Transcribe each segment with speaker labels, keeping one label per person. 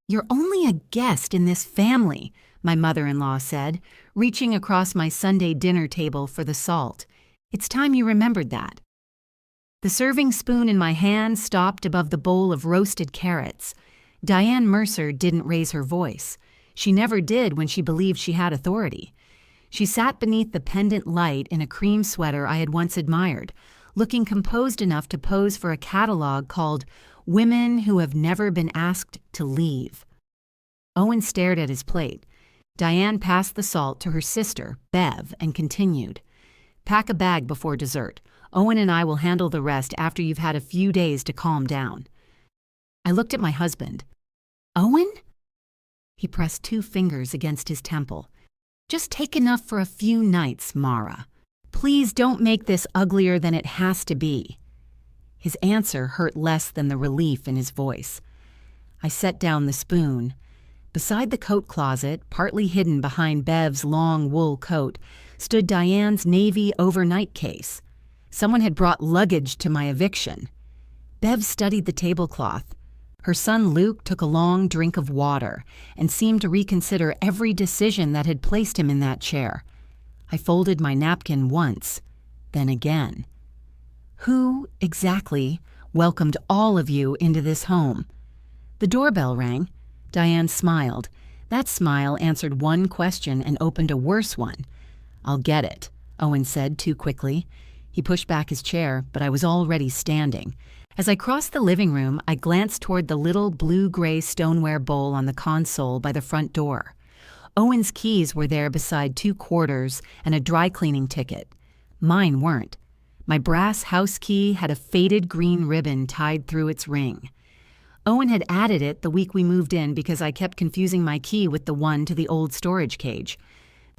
Speaker 1: "You're only a guest in this family," my mother-in-law said, reaching across my Sunday dinner table for the salt. "It's time you remembered that." The serving spoon in my hand stopped above the bowl of roasted carrots. Diane Mercer didn't raise her voice. She never did when she believed she had authority. She sat beneath the pendant light in a cream sweater I had once admired, looking composed enough to pose for a catalog called Women Who Have Never Been Asked to Leave. Owen stared at his plate. Diane passed the salt to her sister, Bev, and continued. "Pack a bag before dessert. Owen and I will handle the rest after you've had a few days to calm down." I looked at my husband. "Owen?" He pressed 2 fingers against his temple. "Just take enough for a few nights, Mara. Please don't make this uglier than it has to be." His answer hurt less than the relief in his voice. I set down the spoon. Beside the coat closet, partly hidden behind Bev's long wool coat, stood Diane's navy overnight case. Someone had brought luggage to my eviction. Bev studied the tablecloth. Her son Luke took a long drink of water and seemed to reconsider every decision that had placed him in that chair. I folded my napkin once, then again. Who, exactly, welcomed all of you into this home? The doorbell rang. Diane smiled. That smile answered one question and opened a worse one. "I'll get it," Owen said too quickly. He pushed back his chair, but I was already standing. As I crossed the living room, I glanced toward the little blue-gray stoneware bowl on the console by the front door. Owen's keys were there beside 2 quarters and a dry cleaning ticket. Mine weren't. My brass house key had a faded green ribbon tied through its ring. Owen had added it the week we moved in because I kept confusing my key with the one to the old storage cage.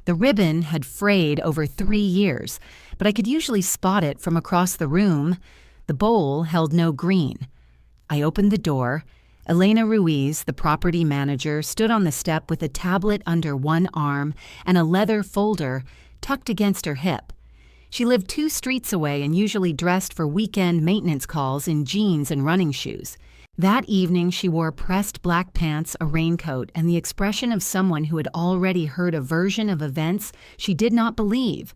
Speaker 1: The ribbon had frayed over 3 years, but I could usually spot it from across the room. The bowl held no green. I opened the door. Elena Ruiz, the property manager, stood on the step with a tablet under one arm and a leather folder tucked against her hip. She lived 2 streets away and usually dressed for weekend maintenance calls in jeans and running shoes. That evening, she wore pressed black pants, a raincoat, and the expression of someone who had already heard a version of events she did not believe.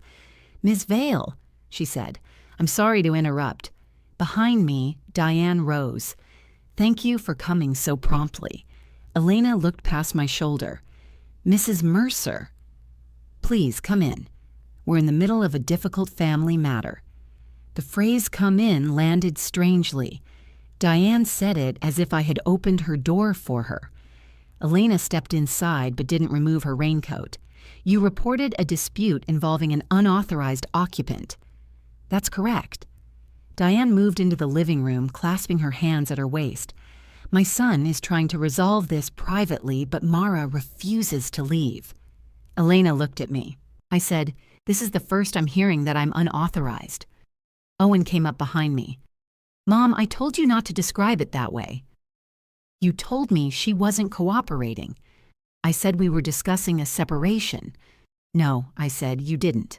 Speaker 1: "Miss Vale," she said, "I'm sorry to interrupt." Behind me, Diane rose. "Thank you for coming so promptly." Elena looked past my shoulder. "Mrs. Mercer." "Please, come in. We're in the middle of a difficult family matter." The phrase "come in" landed strangely. Diane said it as if I had opened her door for her. Elena stepped inside but didn't remove her raincoat. "You reported a dispute involving an unauthorized occupant." "That's correct." Diane moved into the living room, clasping her hands at her waist. "My son is trying to resolve this privately, but Mara refuses to leave." Elena looked at me. I said, "This is the first I'm hearing that I'm unauthorized." Owen came up behind me. "Mom, I told you not to describe it that way." "You told me she wasn't cooperating." "I said we were discussing a separation." "No," I said, "you didn't."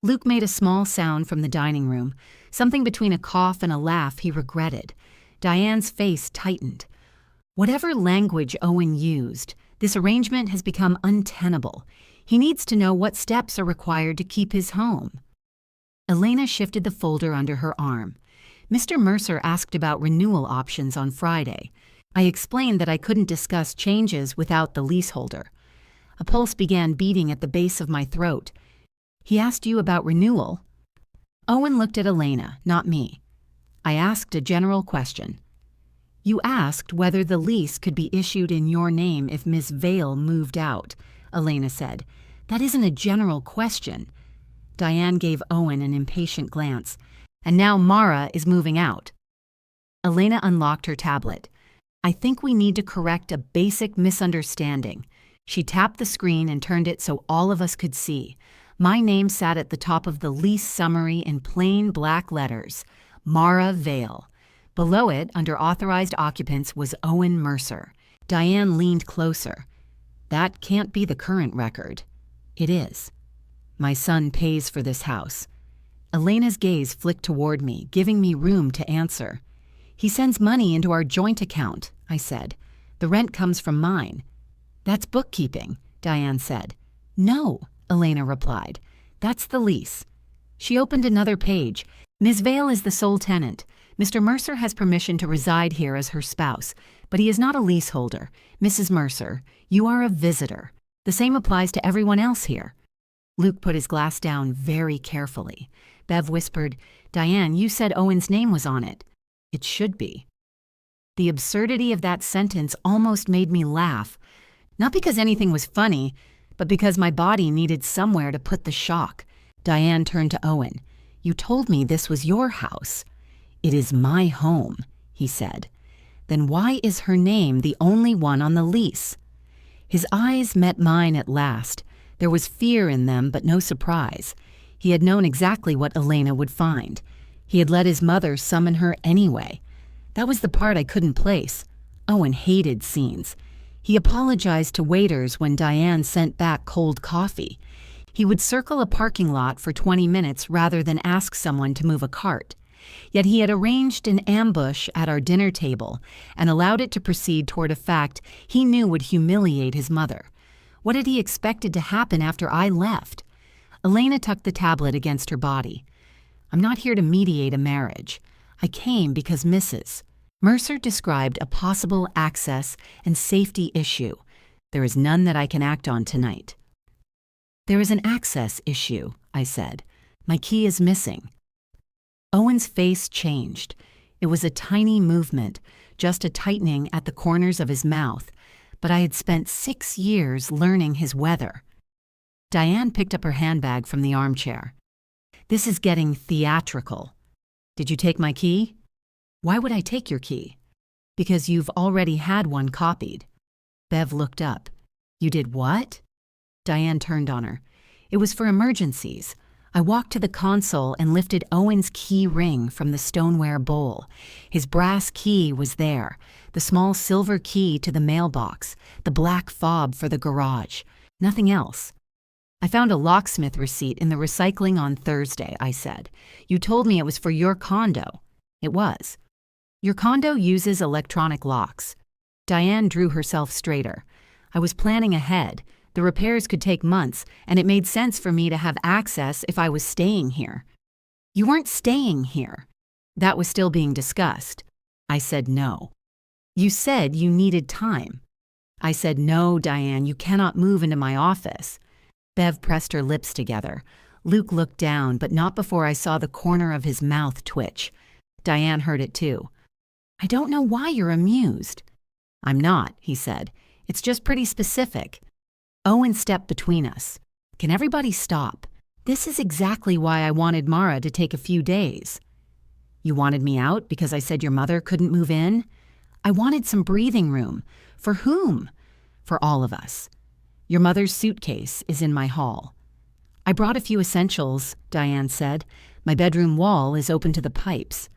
Speaker 1: Luke made a small sound from the dining room, something between a cough and a laugh he regretted. Diane's face tightened. "Whatever language Owen used, this arrangement has become untenable. He needs to know what steps are required to keep his home." Elena shifted the folder under her arm. "Mr. Mercer asked about renewal options on Friday. I explained that I couldn't discuss changes without the leaseholder." A pulse began beating at the base of my throat. "He asked you about renewal?" Owen looked at Elena, not me. I asked a general question. "You asked whether the lease could be issued in your name if Miss Vale moved out," Elena said. "That isn't a general question." Diane gave Owen an impatient glance. "And now Mara is moving out." Elena unlocked her tablet. "I think we need to correct a basic misunderstanding." She tapped the screen and turned it so all of us could see. My name sat at the top of the lease summary in plain black letters, Mara Vale. Below it, under authorized occupants, was Owen Mercer. Diane leaned closer. "That can't be the current record." "It is. My son pays for this house." Elena's gaze flicked toward me, giving me room to answer. "He sends money into our joint account," I said. The rent comes from mine. That's bookkeeping, Diane said. No, Elena replied. That's the lease. She opened another page. Ms. Vale is the sole tenant. Mr. Mercer has permission to reside here as her spouse, but he is not a leaseholder. Mrs. Mercer, you are a visitor. The same applies to everyone else here. Luke put his glass down very carefully. Bev whispered, Diane, you said Owen's name was on it. It should be. The absurdity of that sentence almost made me laugh. Not because anything was funny, but because my body needed somewhere to put the shock. Diane turned to Owen. You told me this was your house. It is my home, he said. Then why is her name the only one on the lease? His eyes met mine at last. There was fear in them, but no surprise. He had known exactly what Elena would find. He had let his mother summon her anyway. That was the part I couldn't place. Owen hated scenes. He apologized to waiters when Diane sent back cold coffee. He would circle a parking lot for 20 minutes rather than ask someone to move a cart. Yet he had arranged an ambush at our dinner table and allowed it to proceed toward a fact he knew would humiliate his mother. What had he expected to happen after I left? Elena tucked the tablet against her body. I'm not here to mediate a marriage. I came because Mrs. Mercer described a possible access and safety issue. There is none that I can act on tonight. There is an access issue, I said. My key is missing. Owen's face changed. It was a tiny movement, just a tightening at the corners of his mouth, but I had spent 6 years learning his weather. Diane picked up her handbag from the armchair. This is getting theatrical. Did you take my key? Why would I take your key? Because you've already had one copied. Bev looked up. You did what? Diane turned on her. It was for emergencies. I walked to the console and lifted Owen's key ring from the stoneware bowl. His brass key was there, the small silver key to the mailbox, the black fob for the garage. Nothing else. I found a locksmith receipt in the recycling on Thursday, I said. You told me it was for your condo. It was. Your condo uses electronic locks. Diane drew herself straighter. I was planning ahead. The repairs could take months, and it made sense for me to have access if I was staying here. You weren't staying here. That was still being discussed. I said no. You said you needed time. I said no, Diane, you cannot move into my office. Bev pressed her lips together. Luke looked down, but not before I saw the corner of his mouth twitch. Diane heard it too. I don't know why you're amused. I'm not, he said. It's just pretty specific. Owen stepped between us. Can everybody stop? This is exactly why I wanted Mara to take a few days. You wanted me out because I said your mother couldn't move in? I wanted some breathing room. For whom? For all of us. Your mother's suitcase is in my hall. I brought a few essentials, Diane said. My bedroom wall is open to the pipes.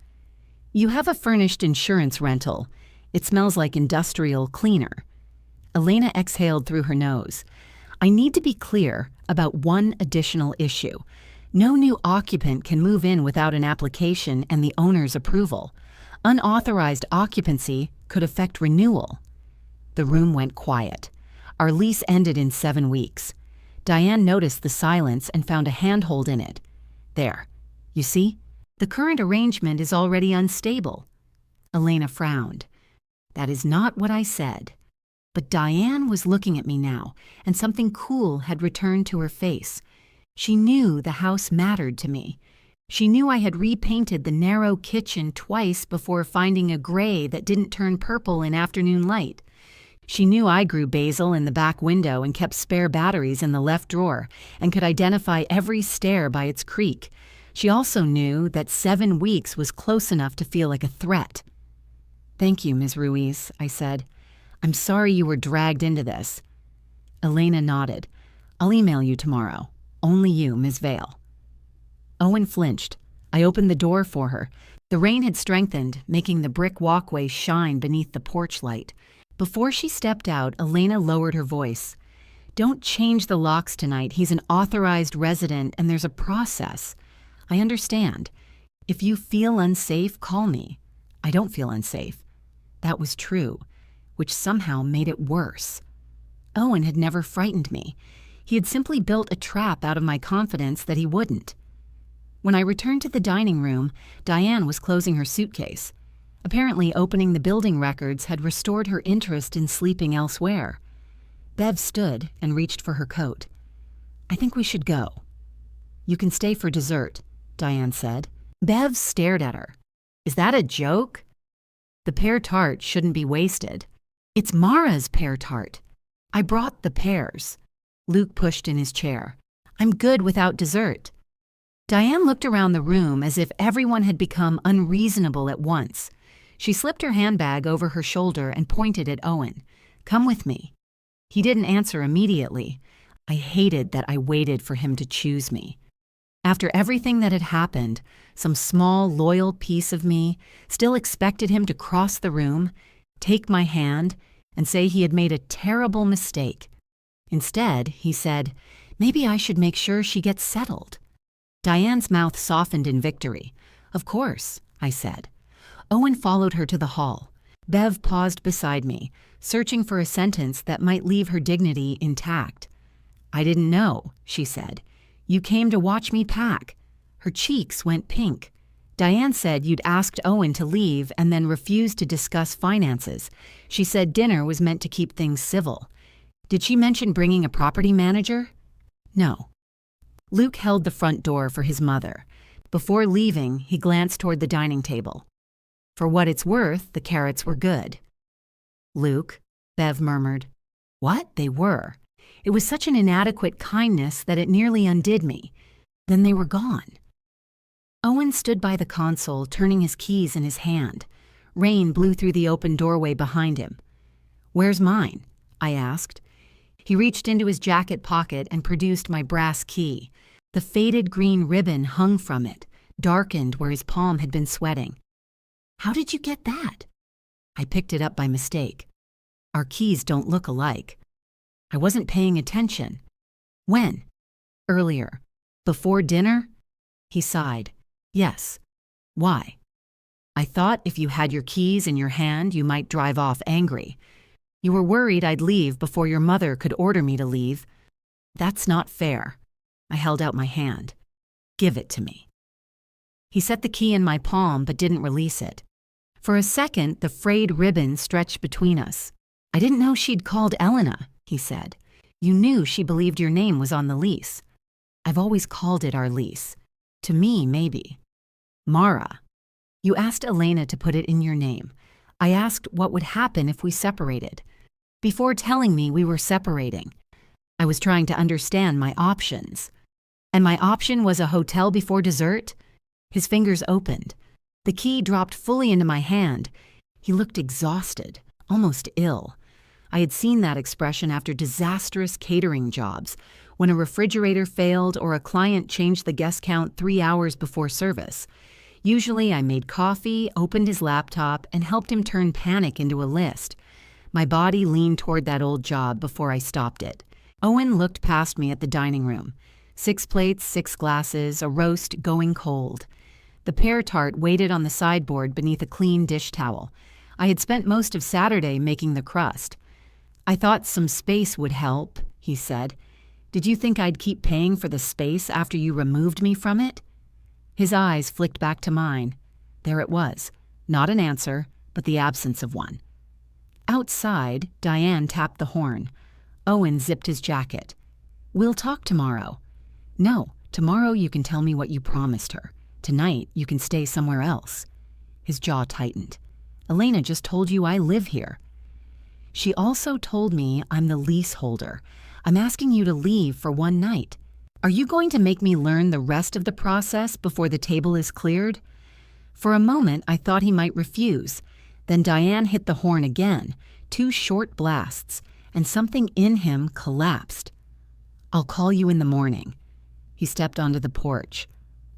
Speaker 1: You have a furnished insurance rental. It smells like industrial cleaner. Elena exhaled through her nose. I need to be clear about one additional issue. No new occupant can move in without an application and the owner's approval. Unauthorized occupancy could affect renewal. The room went quiet. Our lease ended in 7 weeks. Diane noticed the silence and found a handhold in it. There. You see? The current arrangement is already unstable. Elena frowned. That is not what I said. But Diane was looking at me now, and something cool had returned to her face. She knew the house mattered to me. She knew I had repainted the narrow kitchen twice before finding a gray that didn't turn purple in afternoon light. She knew I grew basil in the back window and kept spare batteries in the left drawer and could identify every stair by its creak. She also knew that 7 weeks was close enough to feel like a threat. Thank you, Ms. Ruiz, I said. I'm sorry you were dragged into this. Elena nodded. I'll email you tomorrow. Only you, Ms. Vale. Owen flinched. I opened the door for her. The rain had strengthened, making the brick walkway shine beneath the porch light. Before she stepped out, Elena lowered her voice. Don't change the locks tonight. He's an authorized resident and there's a process. I understand. If you feel unsafe, call me. I don't feel unsafe. That was true. which somehow made it worse. Owen had never frightened me. He had simply built a trap out of my confidence that he wouldn't. When I returned to the dining room, Diane was closing her suitcase. Apparently, opening the building records had restored her interest in sleeping elsewhere. Bev stood and reached for her coat. "I think we should go." "You can stay for dessert," Diane said. Bev stared at her. "Is that a joke?" "The pear tart shouldn't be wasted." "It's Mara's pear tart. I brought the pears." Luke pushed in his chair. "I'm good without dessert." Diane looked around the room as if everyone had become unreasonable at once. She slipped her handbag over her shoulder and pointed at Owen. "Come with me." He didn't answer immediately. I hated that I waited for him to choose me. After everything that had happened, some small, loyal piece of me still expected him to cross the room, take my hand, and say he had made a terrible mistake. Instead, he said, "Maybe I should make sure she gets settled." Diane's mouth softened in victory. "Of course," I said. Owen followed her to the hall. Bev paused beside me, searching for a sentence that might leave her dignity intact. "I didn't know," she said. "You came to watch me pack." Her cheeks went pink. "Diane said you'd asked Owen to leave and then refused to discuss finances. She said dinner was meant to keep things civil. Did she mention bringing a property manager?" "No." Luke held the front door for his mother. Before leaving, he glanced toward the dining table. For what it's worth, the carrots were good. "Luke," Bev murmured. "What? They were." It was such an inadequate kindness that it nearly undid me. Then they were gone. Owen stood by the console, turning his keys in his hand. Rain blew through the open doorway behind him. "Where's mine?" I asked. He reached into his jacket pocket and produced my brass key. The faded green ribbon hung from it, darkened where his palm had been sweating. "How did you get that?" I picked it up by mistake. Our keys don't look alike. I wasn't paying attention. "When?" "Earlier." "Before dinner?" He sighed. "Yes." "Why?" "I thought if you had your keys in your hand, you might drive off angry. You were worried I'd leave before your mother could order me to leave." "That's not fair." I held out my hand. "Give it to me." He set the key in my palm but didn't release it. For a second, the frayed ribbon stretched between us. "I didn't know she'd called Elena," he said. "You knew she believed your name was on the lease." "I've always called it our lease. To me, maybe." "Mara. You asked Elena to put it in your name. I asked what would happen if we separated. Before telling me we were separating, I was trying to understand my options. And my option was a hotel before dessert?" His fingers opened. The key dropped fully into my hand. He looked exhausted, almost ill. I had seen that expression after disastrous catering jobs, when a refrigerator failed or a client changed the guest count 3 hours before service. Usually I made coffee, opened his laptop, and helped him turn panic into a list. My body leaned toward that old job before I stopped it. Owen looked past me at the dining room. 6 plates, 6 glasses, a roast going cold. The pear tart waited on the sideboard beneath a clean dish towel. I had spent most of Saturday making the crust. "I thought some space would help," he said. "Did you think I'd keep paying for the space after you removed me from it?" His eyes flicked back to mine. There it was. Not an answer, but the absence of one. Outside, Diane tapped the horn. Owen zipped his jacket. "We'll talk tomorrow." "No, tomorrow you can tell me what you promised her. Tonight you can stay somewhere else." His jaw tightened. "Elena just told you I live here." "She also told me I'm the leaseholder. I'm asking you to leave for one night. Are you going to make me learn the rest of the process before the table is cleared?" For a moment I thought he might refuse. Then Diane hit the horn again, 2 short blasts, and something in him collapsed. "I'll call you in the morning." He stepped onto the porch.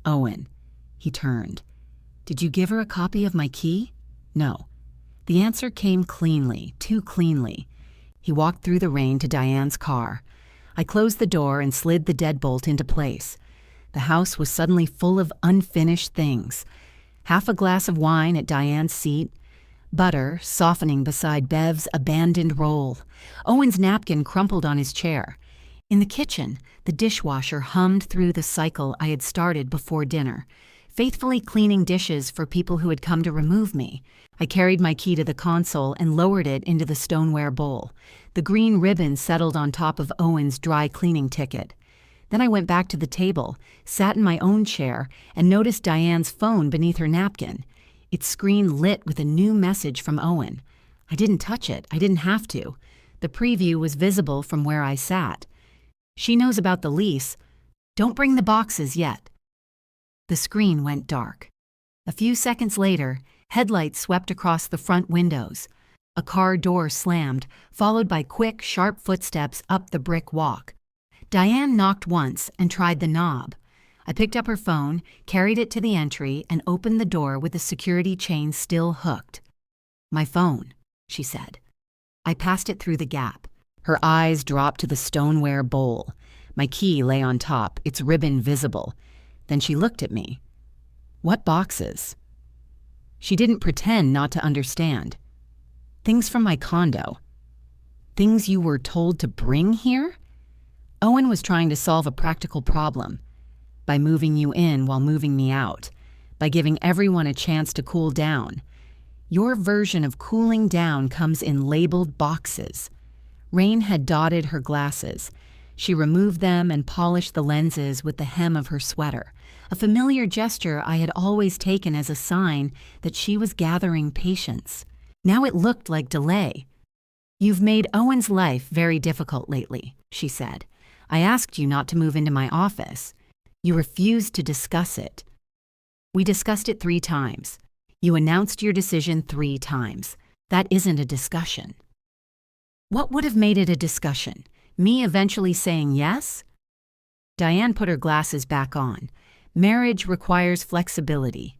Speaker 1: "Owen." He turned. "Did you give her a copy of my key?" "No." The answer came cleanly, too cleanly. He walked through the rain to Diane's car. I closed the door and slid the deadbolt into place. The house was suddenly full of unfinished things. Half a glass of wine at Diane's seat, butter softening beside Bev's abandoned roll, Owen's napkin crumpled on his chair. In the kitchen, the dishwasher hummed through the cycle I had started before dinner, faithfully cleaning dishes for people who had come to remove me. I carried my key to the console and lowered it into the stoneware bowl. The green ribbon settled on top of Owen's dry cleaning ticket. Then I went back to the table, sat in my own chair, and noticed Diane's phone beneath her napkin. Its screen lit with a new message from Owen. I didn't touch it. I didn't have to. The preview was visible from where I sat. She knows about the lease. Don't bring the boxes yet. The screen went dark. A few seconds later, headlights swept across the front windows. A car door slammed, followed by quick, sharp footsteps up the brick walk. Diane knocked once and tried the knob. I picked up her phone, carried it to the entry, and opened the door with the security chain still hooked. "My phone," she said. I passed it through the gap. Her eyes dropped to the stoneware bowl. My key lay on top, its ribbon visible. Then she looked at me. "What boxes?" She didn't pretend not to understand. "Things from my condo." "Things you were told to bring here?" Owen was trying to solve a practical problem. By moving you in while moving me out. By giving everyone a chance to cool down. Your version of cooling down comes in labeled boxes. Rain had dotted her glasses. She removed them and polished the lenses with the hem of her sweater, a familiar gesture I had always taken as a sign that she was gathering patience. Now it looked like delay. "You've made Owen's life very difficult lately," she said. "I asked you not to move into my office. You refused to discuss it. We discussed it 3 times. You announced your decision 3 times. That isn't a discussion." What would have made it a discussion? Me eventually saying yes? Diane put her glasses back on. Marriage requires flexibility.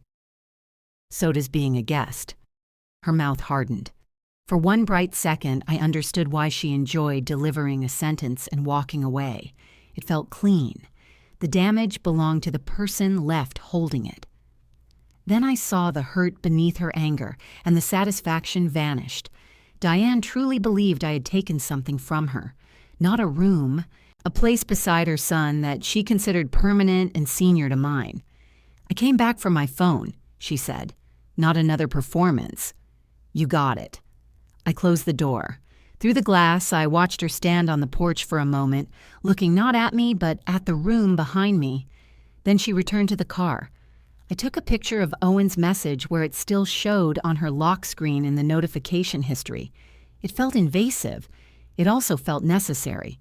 Speaker 1: So does being a guest. Her mouth hardened. For one bright second, I understood why she enjoyed delivering a sentence and walking away. It felt clean. The damage belonged to the person left holding it. Then I saw the hurt beneath her anger, and the satisfaction vanished. Diane truly believed I had taken something from her. Not a room, a place beside her son that she considered permanent and senior to mine. "I came back from my phone," she said. "Not another performance." "You got it." I closed the door. Through the glass, I watched her stand on the porch for a moment, looking not at me but at the room behind me. Then she returned to the car. I took a picture of Owen's message where it still showed on her lock screen in the notification history. It felt invasive. It also felt necessary.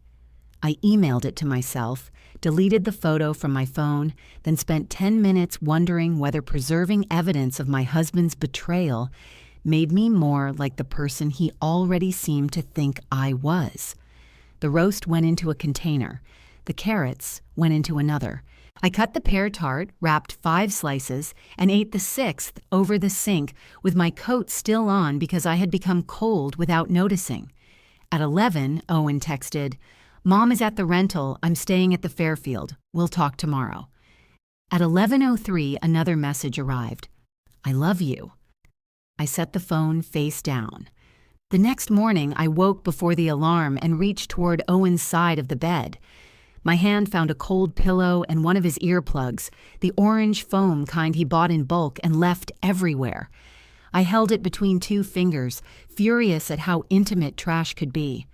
Speaker 1: I emailed it to myself, deleted the photo from my phone, then spent 10 minutes wondering whether preserving evidence of my husband's betrayal made me more like the person he already seemed to think I was. The roast went into a container. The carrots went into another. I cut the pear tart, wrapped 5 slices, and ate the 6th over the sink with my coat still on because I had become cold without noticing. At 11, Owen texted, "Mom is at the rental. I'm staying at the Fairfield. We'll talk tomorrow." At 11:03, another message arrived. "I love you." I set the phone face down. The next morning, I woke before the alarm and reached toward Owen's side of the bed. My hand found a cold pillow and one of his earplugs, the orange foam kind he bought in bulk and left everywhere. I held it between 2 fingers, furious at how intimate trash could be.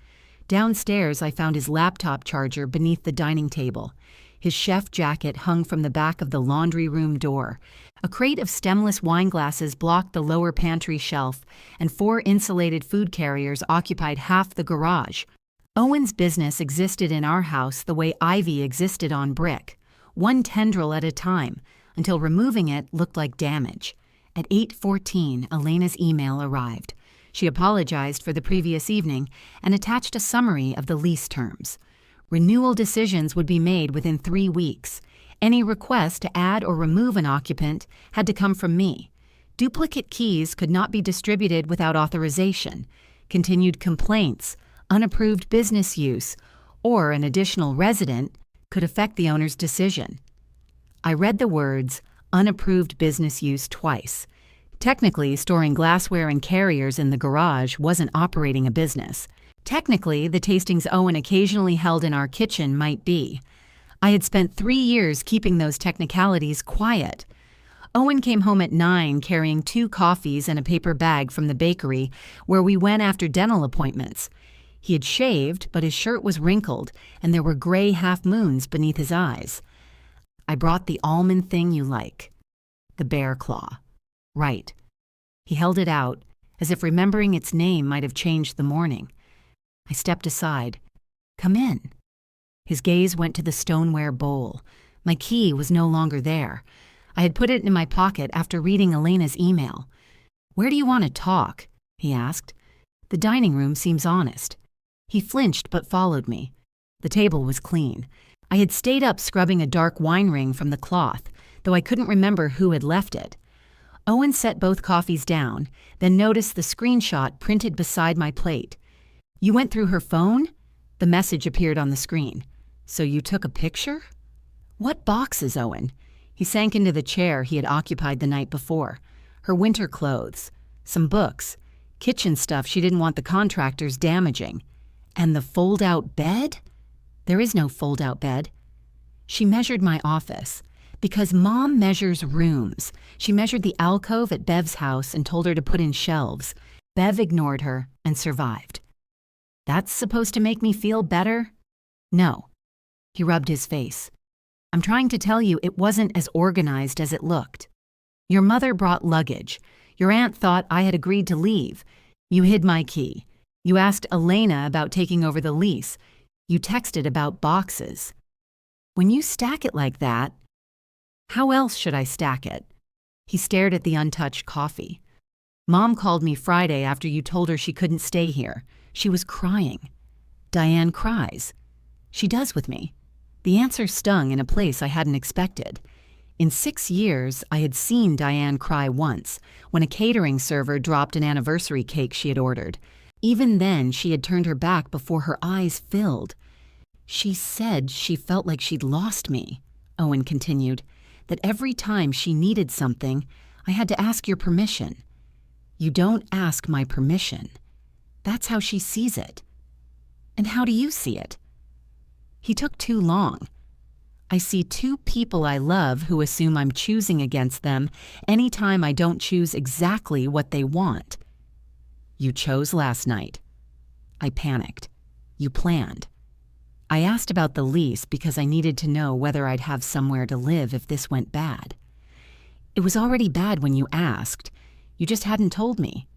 Speaker 1: Downstairs, I found his laptop charger beneath the dining table. His chef jacket hung from the back of the laundry room door. A crate of stemless wine glasses blocked the lower pantry shelf, and 4 insulated food carriers occupied half the garage. Owen's business existed in our house the way ivy existed on brick, one tendril at a time, until removing it looked like damage. At 8:14, Elena's email arrived. She apologized for the previous evening and attached a summary of the lease terms. Renewal decisions would be made within 3 weeks. Any request to add or remove an occupant had to come from me. Duplicate keys could not be distributed without authorization. Continued complaints, unapproved business use, or an additional resident could affect the owner's decision. I read the words, "unapproved business use" twice. Technically, storing glassware and carriers in the garage wasn't operating a business. Technically, the tastings Owen occasionally held in our kitchen might be. I had spent 3 years keeping those technicalities quiet. Owen came home at 9 carrying 2 coffees and a paper bag from the bakery where we went after dental appointments. He had shaved, but his shirt was wrinkled and there were gray half-moons beneath his eyes. I brought the almond thing you like. The bear claw. Right. He held it out, as if remembering its name might have changed the morning. I stepped aside. Come in. His gaze went to the stoneware bowl. My key was no longer there. I had put it in my pocket after reading Elena's email. Where do you want to talk? He asked. The dining room seems honest. He flinched but followed me. The table was clean. I had stayed up scrubbing a dark wine ring from the cloth, though I couldn't remember who had left it. Owen set both coffees down, then noticed the screenshot printed beside my plate. You went through her phone? The message appeared on the screen. So you took a picture? What boxes, Owen? He sank into the chair he had occupied the night before. Her winter clothes, some books, kitchen stuff she didn't want the contractors damaging. And the fold-out bed? There is no fold-out bed. She measured my office. Because Mom measures rooms. She measured the alcove at Bev's house and told her to put in shelves. Bev ignored her and survived. That's supposed to make me feel better? No. He rubbed his face. I'm trying to tell you it wasn't as organized as it looked. Your mother brought luggage. Your aunt thought I had agreed to leave. You hid my key. You asked Elena about taking over the lease. You texted about boxes. When you stack it like that, how else should I stack it? He stared at the untouched coffee. Mom called me Friday after you told her she couldn't stay here. She was crying. Diane cries. She does with me. The answer stung in a place I hadn't expected. In 6 years, I had seen Diane cry once, when a catering server dropped an anniversary cake she had ordered. Even then, she had turned her back before her eyes filled. She said she felt like she'd lost me, Owen continued, that every time she needed something, I had to ask your permission. You don't ask my permission. That's how she sees it. And how do you see it? He took too long. I see 2 people I love who assume I'm choosing against them anytime I don't choose exactly what they want. You chose last night. I panicked. You planned. I asked about the lease because I needed to know whether I'd have somewhere to live if this went bad. It was already bad when you asked. You just hadn't told me.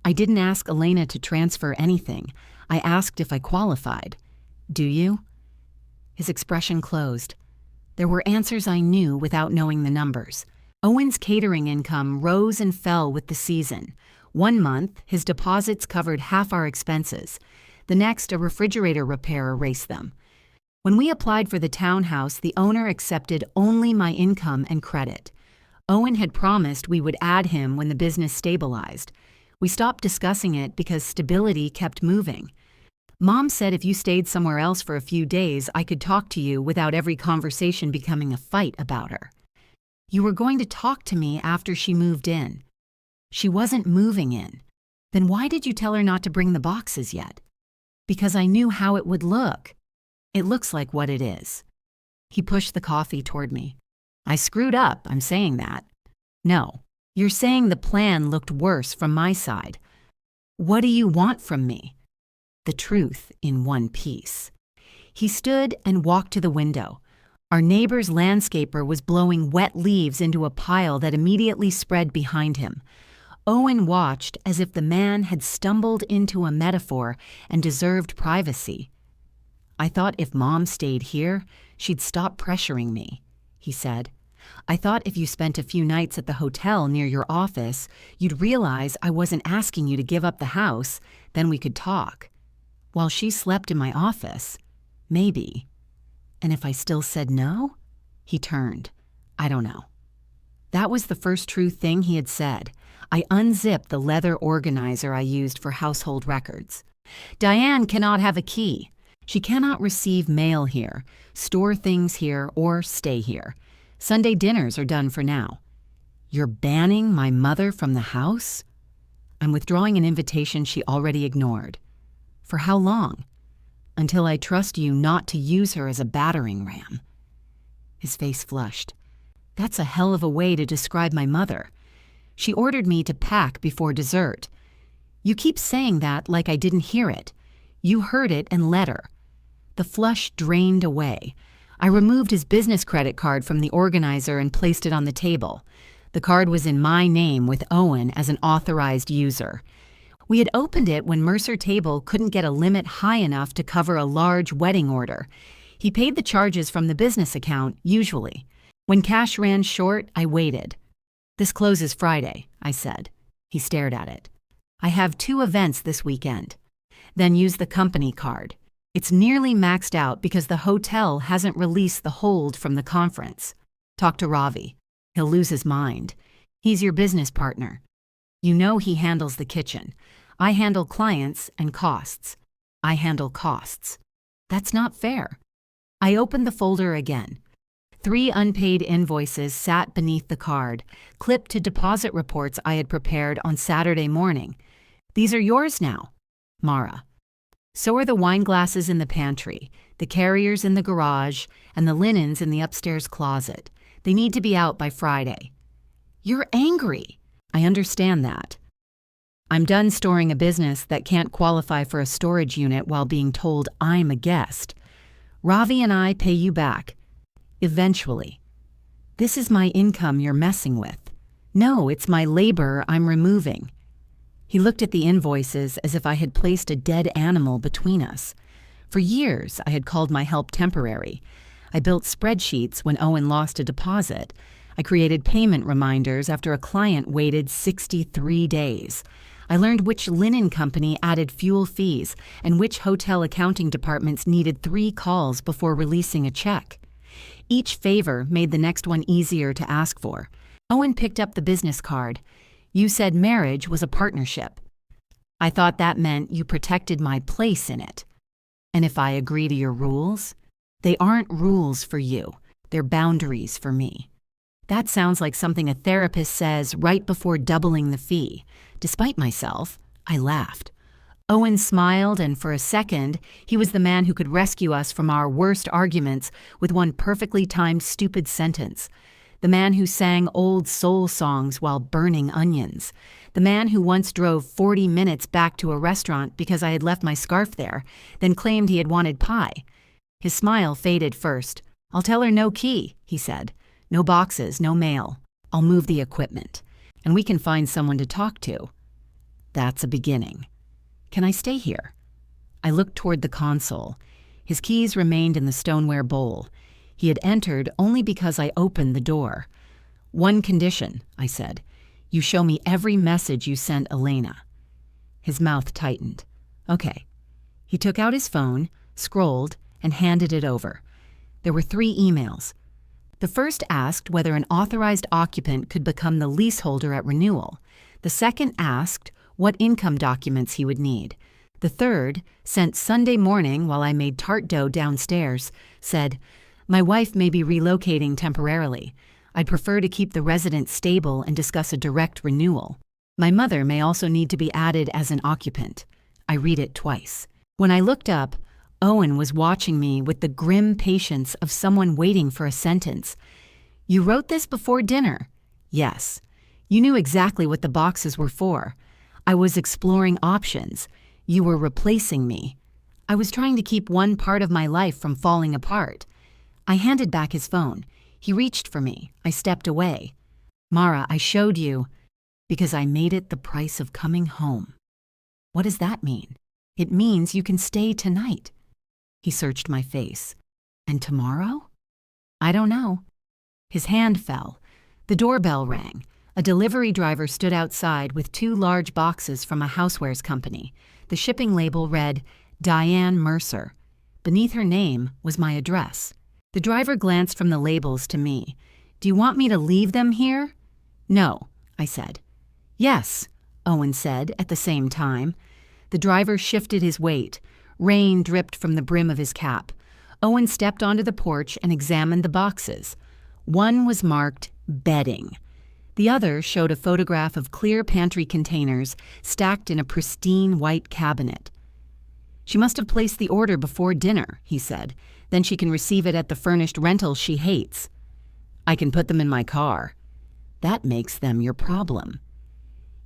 Speaker 1: I didn't ask Elena to transfer anything. I asked if I qualified. Do you? His expression closed. There were answers I knew without knowing the numbers. Owen's catering income rose and fell with the season. 1 month, his deposits covered half our expenses. The next, a refrigerator repair erased them. When we applied for the townhouse, the owner accepted only my income and credit. Owen had promised we would add him when the business stabilized. We stopped discussing it because stability kept moving. Mom said if you stayed somewhere else for a few days, I could talk to you without every conversation becoming a fight about her. You were going to talk to me after she moved in. She wasn't moving in. Then why did you tell her not to bring the boxes yet? Because I knew how it would look. It looks like what it is. He pushed the coffee toward me. I screwed up, I'm saying that. No, you're saying the plan looked worse from my side. What do you want from me? The truth in one piece. He stood and walked to the window. Our neighbor's landscaper was blowing wet leaves into a pile that immediately spread behind him. Owen watched as if the man had stumbled into a metaphor and deserved privacy. I thought if Mom stayed here, she'd stop pressuring me, he said. I thought if you spent a few nights at the hotel near your office, you'd realize I wasn't asking you to give up the house, then we could talk. While she slept in my office, maybe. And if I still said no? He turned. I don't know. That was the first true thing he had said. I unzipped the leather organizer I used for household records. Diane cannot have a key. She cannot receive mail here, store things here, or stay here. Sunday dinners are done for now. You're banning my mother from the house? I'm withdrawing an invitation she already ignored. For how long? Until I trust you not to use her as a battering ram. His face flushed. That's a hell of a way to describe my mother. She ordered me to pack before dessert. You keep saying that like I didn't hear it. You heard it and let her. The flush drained away. I removed his business credit card from the organizer and placed it on the table. The card was in my name with Owen as an authorized user. We had opened it when Mercer Table couldn't get a limit high enough to cover a large wedding order. He paid the charges from the business account, usually. When cash ran short, I waited. This closes Friday, I said. He stared at it. I have 2 events this weekend. Then use the company card. It's nearly maxed out because the hotel hasn't released the hold from the conference. Talk to Ravi. He'll lose his mind. He's your business partner. You know he handles the kitchen. I handle clients and costs. I handle costs. That's not fair. I opened the folder again. 3 unpaid invoices sat beneath the card, clipped to deposit reports I had prepared on Saturday morning. These are yours now, Mara. So are the wine glasses in the pantry, the carriers in the garage, and the linens in the upstairs closet. They need to be out by Friday. You're angry. I understand that. I'm done storing a business that can't qualify for a storage unit while being told I'm a guest. Ravi and I pay you back. Eventually. This is my income you're messing with. No, it's my labor I'm removing. He looked at the invoices as if I had placed a dead animal between us. For years, I had called my help temporary. I built spreadsheets when Owen lost a deposit. I created payment reminders after a client waited 63 days. I learned which linen company added fuel fees and which hotel accounting departments needed 3 calls before releasing a check. Each favor made the next one easier to ask for. Owen picked up the business card. You said marriage was a partnership. I thought that meant you protected my place in it. And if I agree to your rules, they aren't rules for you. They're boundaries for me. That sounds like something a therapist says right before doubling the fee. Despite myself, I laughed. Owen smiled, and for a second, he was the man who could rescue us from our worst arguments with one perfectly timed stupid sentence. The man who sang old soul songs while burning onions. The man who once drove 40 minutes back to a restaurant because I had left my scarf there, then claimed he had wanted pie. His smile faded first. I'll tell her no key, he said. No boxes, no mail. I'll move the equipment. And we can find someone to talk to. That's a beginning. Can I stay here? I looked toward the console. His keys remained in the stoneware bowl. He had entered only because I opened the door. One condition, I said. You show me every message you sent Elena. His mouth tightened. Okay. He took out his phone, scrolled, and handed it over. There were 3 emails. The first asked whether an authorized occupant could become the leaseholder at renewal. The second asked what income documents he would need. The third, sent Sunday morning while I made tart dough downstairs, said, my wife may be relocating temporarily. I'd prefer to keep the resident stable and discuss a direct renewal. My mother may also need to be added as an occupant. I read it twice. When I looked up, Owen was watching me with the grim patience of someone waiting for a sentence. You wrote this before dinner? Yes. You knew exactly what the boxes were for. I was exploring options. You were replacing me. I was trying to keep one part of my life from falling apart. I handed back his phone. He reached for me. I stepped away. Mara, I showed you because I made it the price of coming home. What does that mean? It means you can stay tonight. He searched my face. And tomorrow? I don't know. His hand fell. The doorbell rang. A delivery driver stood outside with 2 large boxes from a housewares company. The shipping label read, Diane Mercer. Beneath her name was my address. The driver glanced from the labels to me. Do you want me to leave them here? No, I said. Yes, Owen said at the same time. The driver shifted his weight. Rain dripped from the brim of his cap. Owen stepped onto the porch and examined the boxes. One was marked bedding. The other showed a photograph of clear pantry containers stacked in a pristine white cabinet. "She must have placed the order before dinner," he said. "Then she can receive it at the furnished rental she hates." "I can put them in my car." "That makes them your problem."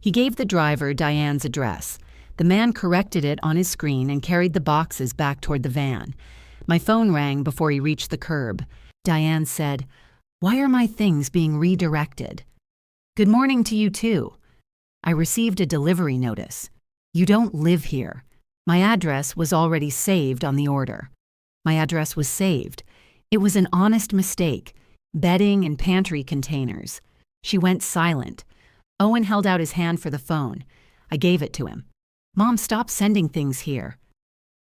Speaker 1: He gave the driver Diane's address. The man corrected it on his screen and carried the boxes back toward the van. My phone rang before he reached the curb. Diane said, "Why are my things being redirected?" "Good morning to you too. I received a delivery notice. You don't live here." My address was already saved on the order. My address was saved. It was an honest mistake. Bedding and pantry containers. She went silent. Owen held out his hand for the phone. I gave it to him. "Mom, stop sending things here."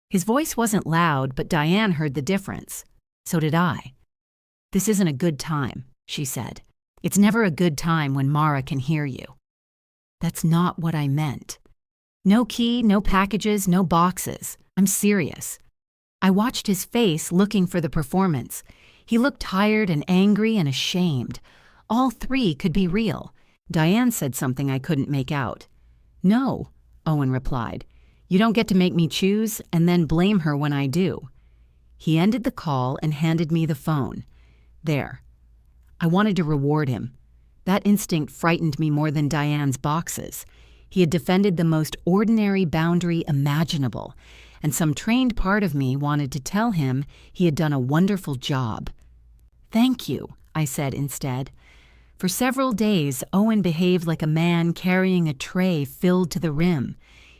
Speaker 1: His voice wasn't loud, but Diane heard the difference. So did I. "This isn't a good time," she said. "It's never a good time when Mara can hear you." "That's not what I meant." "No key, no packages, no boxes. I'm serious." I watched his face looking for the performance. He looked tired and angry and ashamed. All three could be real. Diane said something I couldn't make out. "No," Owen replied. "You don't get to make me choose and then blame her when I do." He ended the call and handed me the phone. There. I wanted to reward him. That instinct frightened me more than Diane's boxes. He had defended the most ordinary boundary imaginable, and some trained part of me wanted to tell him he had done a wonderful job. "Thank you," I said instead. For several days, Owen behaved like a man carrying a tray filled to the rim.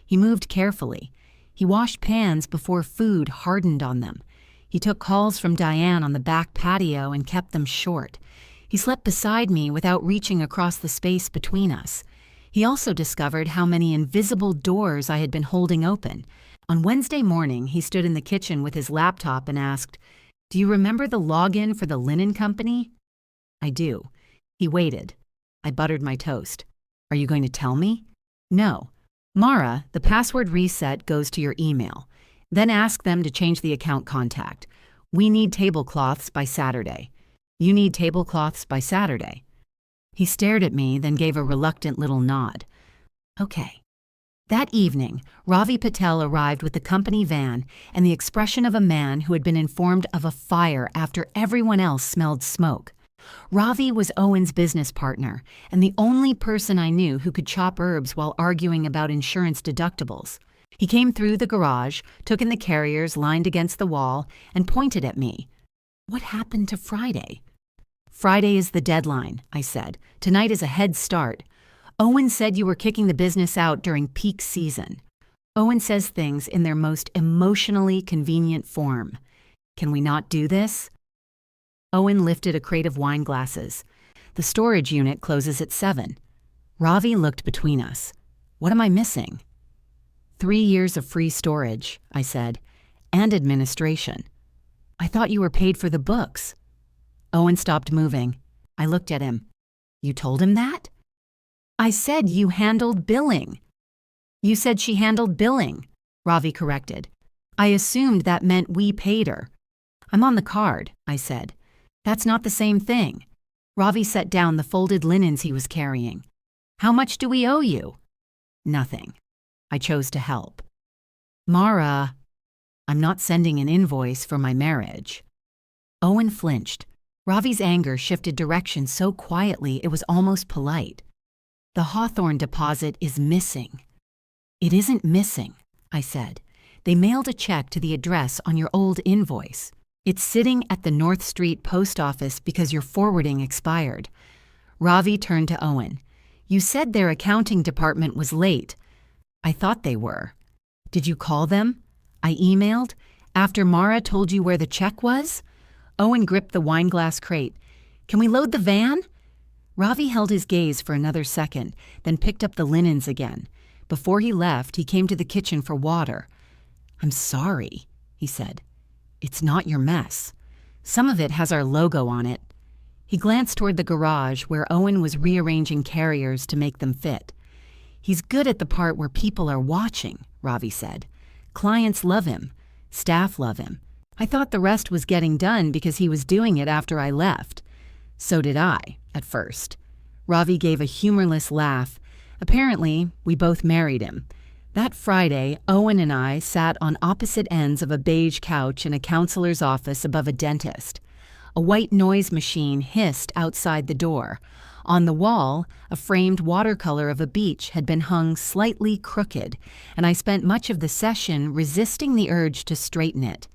Speaker 1: He moved carefully. He washed pans before food hardened on them. He took calls from Diane on the back patio and kept them short. He slept beside me without reaching across the space between us. He also discovered how many invisible doors I had been holding open. On Wednesday morning, he stood in the kitchen with his laptop and asked, "Do you remember the login for the linen company?" "I do." He waited. I buttered my toast. "Are you going to tell me?" "No. Mara, the password reset goes to your email. Then ask them to change the account contact. We need tablecloths by Saturday. You need tablecloths by Saturday." He stared at me, then gave a reluctant little nod. "Okay." That evening, Ravi Patel arrived with the company van and the expression of a man who had been informed of a fire after everyone else smelled smoke. Ravi was Owen's business partner and the only person I knew who could chop herbs while arguing about insurance deductibles. He came through the garage, took in the carriers lined against the wall, and pointed at me. "What happened to Friday?" "Friday is the deadline," I said. "Tonight is a head start. Owen said you were kicking the business out during peak season. Owen says things in their most emotionally convenient form. Can we not do this?" Owen lifted a crate of wine glasses. "The storage unit closes at 7. Ravi looked between us. "What am I missing?" 3 years of free storage," I said, "and administration." "I thought you were paid for the books." Owen stopped moving. I looked at him. "You told him that?" "I said you handled billing." "You said she handled billing," Ravi corrected. "I assumed that meant we paid her." "I'm on the card," I said. "That's not the same thing." Ravi set down the folded linens he was carrying. "How much do we owe you?" "Nothing." I chose to help. "Mara, I'm not sending an invoice for my marriage." Owen flinched. Ravi's anger shifted direction so quietly it was almost polite. "The Hawthorne deposit is missing." "It isn't missing," I said. "They mailed a check to the address on your old invoice. It's sitting at the North Street post office because your forwarding expired." Ravi turned to Owen. "You said their accounting department was late." "I thought they were." "Did you call them?" I emailed. "After Mara told you where the check was?" Owen gripped the wineglass crate. "Can we load the van?" Ravi held his gaze for another second, then picked up the linens again. Before he left, he came to the kitchen for water. "I'm sorry," he said. "It's not your mess. Some of it has our logo on it." He glanced toward the garage where Owen was rearranging carriers to make them fit. "He's good at the part where people are watching," Ravi said. "Clients love him. Staff love him. I thought the rest was getting done because he was doing it after I left. So did I, at first." Ravi gave a humorless laugh. Apparently, we both married him. That Friday, Owen and I sat on opposite ends of a beige couch in a counselor's office above a dentist. A white noise machine hissed outside the door. On the wall, a framed watercolor of a beach had been hung slightly crooked, and I spent much of the session resisting the urge to straighten it.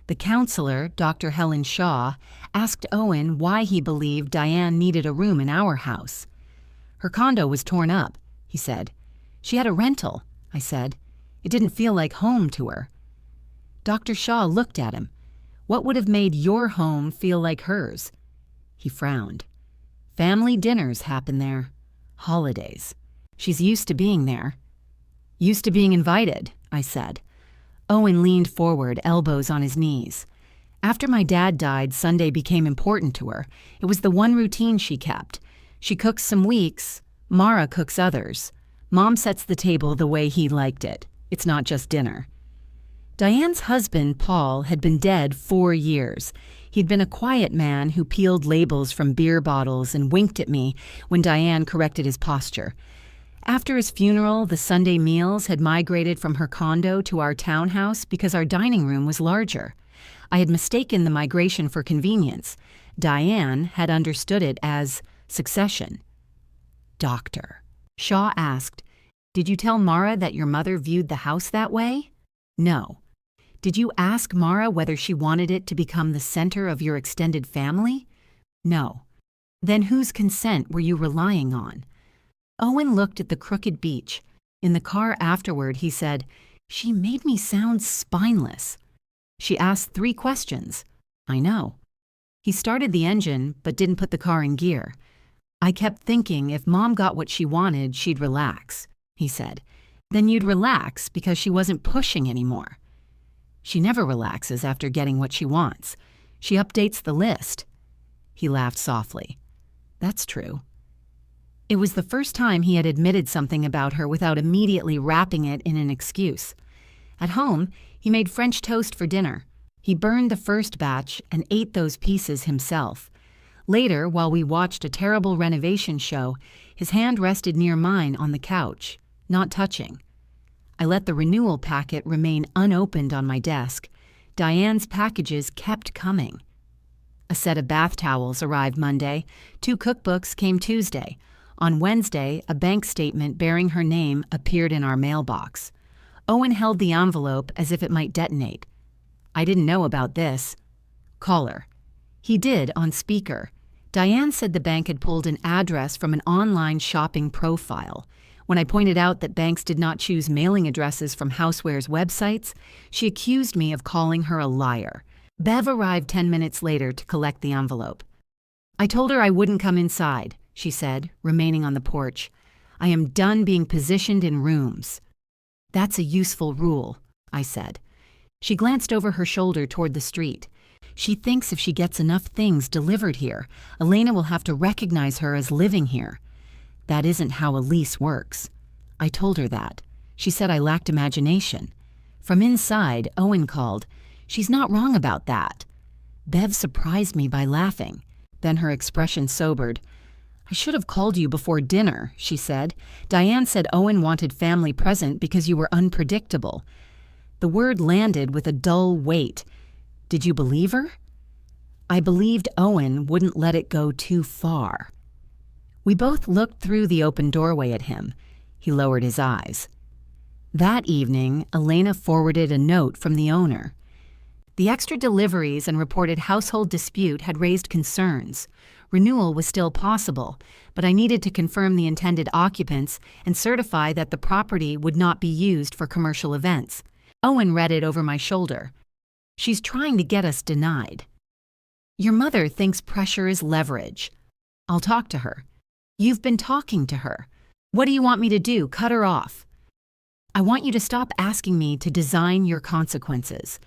Speaker 1: The counselor, Dr. Helen Shaw, asked Owen why he believed Diane needed a room in our house. "Her condo was torn up," he said. "She had a rental," I said. "It didn't feel like home to her." Dr. Shaw looked at him. "What would have made your home feel like hers?" He frowned. "Family dinners happen there. Holidays. She's used to being there." "Used to being invited," I said. Owen leaned forward, elbows on his knees. "After my dad died, Sunday became important to her. It was the one routine she kept. She cooks some weeks, Mara cooks others. Mom sets the table the way he liked it. It's not just dinner." Diane's husband, Paul, had been dead 4 years. He'd been a quiet man who peeled labels from beer bottles and winked at me when Diane corrected his posture. After his funeral, the Sunday meals had migrated from her condo to our townhouse because our dining room was larger. I had mistaken the migration for convenience. Diane had understood it as succession. "Doctor," Shaw asked, "did you tell Mara that your mother viewed the house that way?" "No." "Did you ask Mara whether she wanted it to become the center of your extended family?" "No." "Then whose consent were you relying on?" Owen looked at the crooked beach. In the car afterward, he said, "She made me sound spineless. She asked 3 questions." "I know." "He started the engine, but didn't put the car in gear. I kept thinking if Mom got what she wanted, she'd relax," he said. "Then you'd relax because she wasn't pushing anymore." "She never relaxes after getting what she wants. She updates the list." He laughed softly. "That's true." It was the first time he had admitted something about her without immediately wrapping it in an excuse. At home, he made French toast for dinner. He burned the first batch and ate those pieces himself. Later, while we watched a terrible renovation show, his hand rested near mine on the couch, not touching. I let the renewal packet remain unopened on my desk. Diane's packages kept coming. A set of bath towels arrived Monday. 2 cookbooks came Tuesday. On Wednesday, a bank statement bearing her name appeared in our mailbox. Owen held the envelope as if it might detonate. "I didn't know about this." "Call her." He did on speaker. Diane said the bank had pulled an address from an online shopping profile. When I pointed out that banks did not choose mailing addresses from housewares websites, she accused me of calling her a liar. Bev arrived 10 minutes later to collect the envelope. "I told her I wouldn't come inside," she said, remaining on the porch. "I am done being positioned in rooms." "That's a useful rule," I said. She glanced over her shoulder toward the street. "She thinks if she gets enough things delivered here, Elena will have to recognize her as living here. That isn't how a lease works." I told her that. She said I lacked imagination. From inside, Owen called, "She's not wrong about that." Bev surprised me by laughing. Then her expression sobered. "I should have called you before dinner," she said. "Diane said Owen wanted family present because you were unpredictable." The word landed with a dull weight. "Did you believe her?" "I believed Owen wouldn't let it go too far." We both looked through the open doorway at him. He lowered his eyes. That evening, Elena forwarded a note from the owner. The extra deliveries and reported household dispute had raised concerns. Renewal was still possible, but I needed to confirm the intended occupants and certify that the property would not be used for commercial events. Owen read it over my shoulder. "She's trying to get us denied. Your mother thinks pressure is leverage. I'll talk to her. You've been talking to her. What do you want me to do? Cut her off. I want you to stop asking me to design your consequences."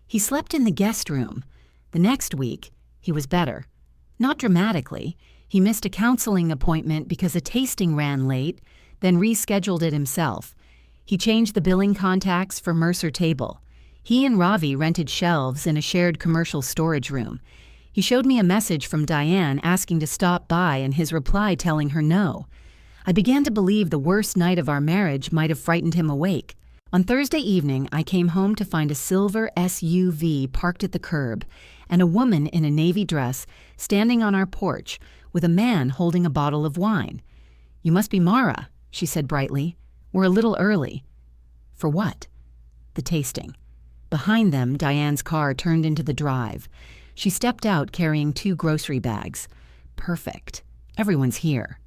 Speaker 1: He slept in the guest room. The next week, he was better. Not dramatically. He missed a counseling appointment because a tasting ran late, then rescheduled it himself. He changed the billing contacts for Mercer Table. He and Ravi rented shelves in a shared commercial storage room. He showed me a message from Diane asking to stop by and his reply telling her no. I began to believe the worst night of our marriage might have frightened him awake. On Thursday evening, I came home to find a silver SUV parked at the curb and a woman in a navy dress standing on our porch with a man holding a bottle of wine. "You must be Mara," she said brightly. "We're a little early." "For what?" "The tasting." Behind them, Diane's car turned into the drive. She stepped out carrying 2 grocery bags. "Perfect. Everyone's here."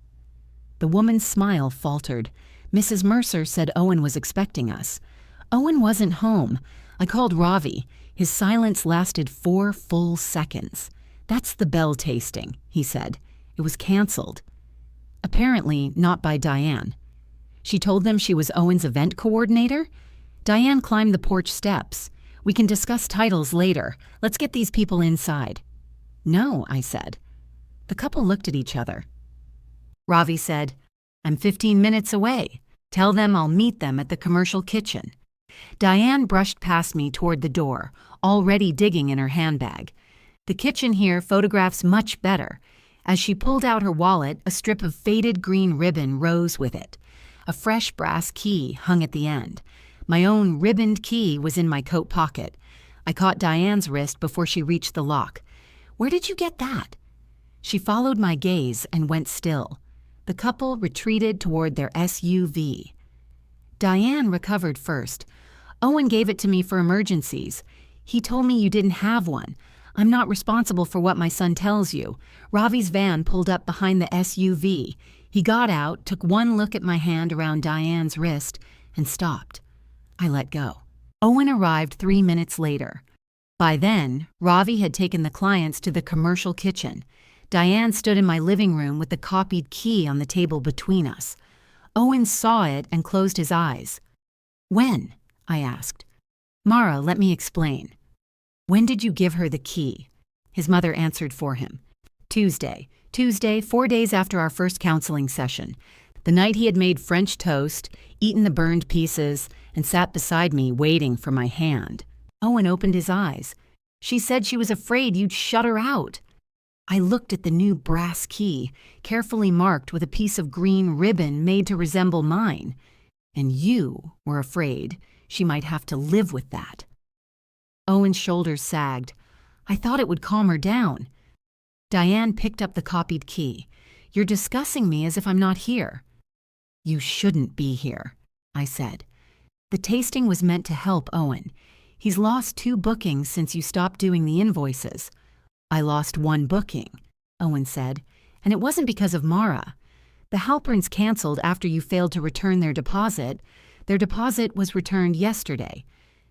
Speaker 1: The woman's smile faltered. "Mrs. Mercer said Owen was expecting us." "Owen wasn't home. I called Ravi." His silence lasted 4 full seconds. "That's the Bell tasting," he said. "It was canceled." Apparently not by Diane. She told them she was Owen's event coordinator? Diane climbed the porch steps. "We can discuss titles later. Let's get these people inside." "No," I said. The couple looked at each other. Ravi said, "I'm 15 minutes away. Tell them I'll meet them at the commercial kitchen." Diane brushed past me toward the door, already digging in her handbag. "The kitchen here photographs much better." As she pulled out her wallet, a strip of faded green ribbon rose with it. A fresh brass key hung at the end. My own ribboned key was in my coat pocket. I caught Diane's wrist before she reached the lock. "Where did you get that?" She followed my gaze and went still. The couple retreated toward their SUV. Diane recovered first. "Owen gave it to me for emergencies. He told me you didn't have one. I'm not responsible for what my son tells you." Ravi's van pulled up behind the SUV. He got out, took one look at my hand around Diane's wrist, and stopped. I let go. Owen arrived 3 minutes later. By then, Ravi had taken the clients to the commercial kitchen. Diane stood in my living room with the copied key on the table between us. Owen saw it and closed his eyes. "When?" I asked. "Mara, let me explain." "When did you give her the key?" His mother answered for him. Tuesday, 4 days after our first counseling session. The night he had made French toast, eaten the burned pieces, and sat beside me waiting for my hand. Owen opened his eyes. "She said she was afraid you'd shut her out." I looked at the new brass key, carefully marked with a piece of green ribbon made to resemble mine. "And you were afraid she might have to live with that." Owen's shoulders sagged. I thought it would calm her down. Diane picked up the copied key. "You're discussing me as if I'm not here." "You shouldn't be here," I said. "The tasting was meant to help Owen. He's lost 2 bookings since you stopped doing the invoices." "I lost 1 booking," Owen said, "and it wasn't because of Mara. The Halperns canceled after you failed to return their deposit. Their deposit was returned yesterday.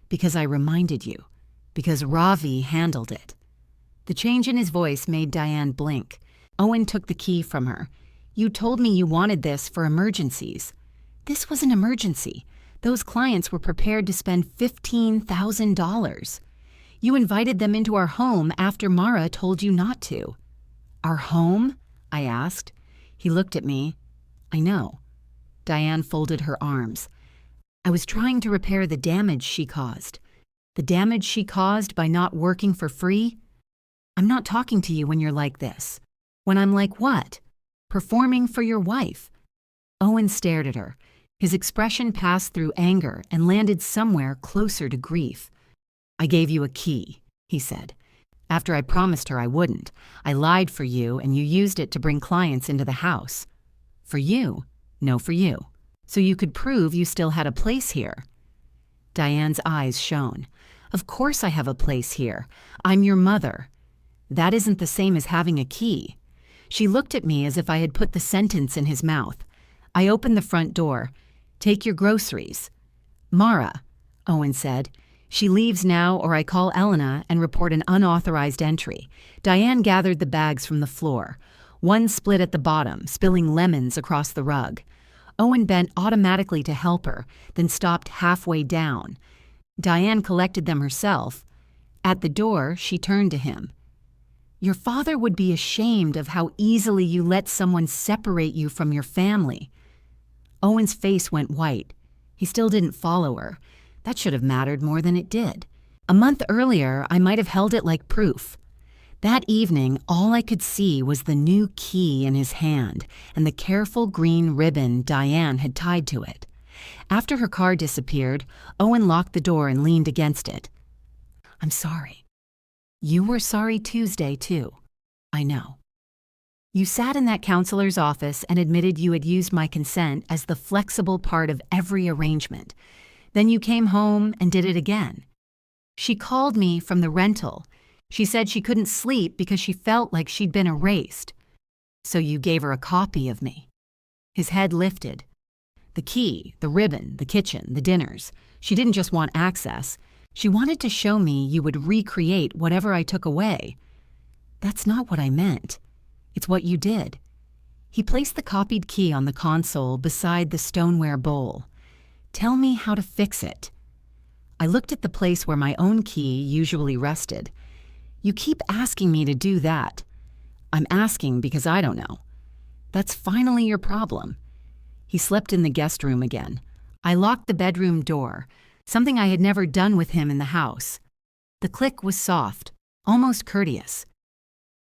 Speaker 1: Because I reminded you. Because Ravi handled it." The change in his voice made Diane blink. Owen took the key from her. "You told me you wanted this for emergencies." "This was an emergency. Those clients were prepared to spend $15,000. You invited them into our home after Mara told you not to." "Our home?" I asked. He looked at me. "I know." Diane folded her arms. "I was trying to repair the damage she caused." "The damage she caused by not working for free?" "I'm not talking to you when you're like this." "When I'm like what?" "Performing for your wife." Owen stared at her. His expression passed through anger and landed somewhere closer to grief. "I gave you a key," he said. "After I promised her I wouldn't. I lied for you and you used it to bring clients into the house." "For you?" "No, for you. So you could prove you still had a place here." Diane's eyes shone. "Of course I have a place here. I'm your mother." "That isn't the same as having a key." She looked at me as if I had put the sentence in his mouth. I opened the front door. "Take your groceries." "Mara," Owen said. "She leaves now or I call Elena and report an unauthorized entry." Diane gathered the bags from the floor. One split at the bottom, spilling lemons across the rug. Owen bent automatically to help her, then stopped halfway down. Diane collected them herself. At the door, she turned to him. "Your father would be ashamed of how easily you let someone separate you from your family." Owen's face went white. He still didn't follow her. That should have mattered more than it did. A month earlier, I might have held it like proof. That evening, all I could see was the new key in his hand and the careful green ribbon Diane had tied to it. After her car disappeared, Owen locked the door and leaned against it. "I'm sorry." "You were sorry Tuesday, too." "I know." "You sat in that counselor's office and admitted you had used my consent as the flexible part of every arrangement. Then you came home and did it again." "She called me from the rental. She said she couldn't sleep because she felt like she'd been erased." "So you gave her a copy of me?" His head lifted. "The key, the ribbon, the kitchen, the dinners. She didn't just want access. She wanted to show me you would recreate whatever I took away." "That's not what I meant. It's what you did." He placed the copied key on the console beside the stoneware bowl. "Tell me how to fix it." I looked at the place where my own key usually rested. "You keep asking me to do that." "I'm asking because I don't know." "That's finally your problem." He slept in the guest room again. I locked the bedroom door, something I had never done with him in the house. The click was soft, almost courteous.